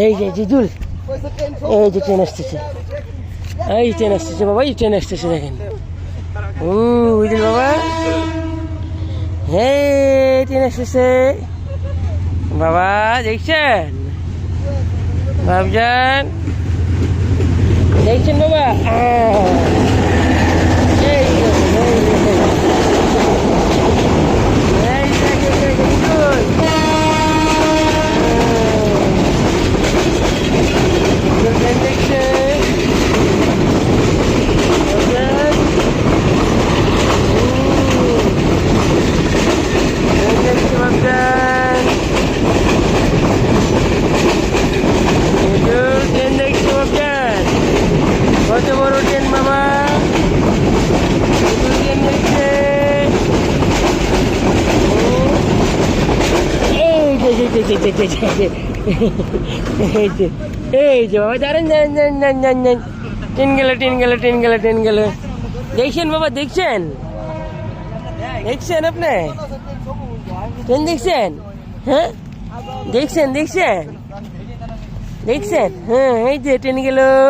এই যে জিজুল, এই যে ট্রেন আসতেছে, এই ট্রেন আসতেছে বাবা, এই ট্রেন আসতেছে দেখেন। বুঝলি বাবা, হে ট্রেন আসতেছে বাবা, দেখছেন বাবজান, দেখছেন বাবা? এই কত বড় ট্রেন বাবা, ট্রেন দেখছে। এই যে বাবা, দাঁড়ান দাঁড়ান দাঁড়ান দাঁড়ান দাঁড়ান দাঁড়ান, ট্রেন গেল ট্রেন গেল ট্রেন গেল ট্রেন গেল। দেখছেন বাবা, দেখছেন দেখছেন আপনি ট্রেন দেখছেন? হ্যাঁ দেখছেন দেখছেন দেখছেন, হ্যাঁ এই যে ট্রেন গেল।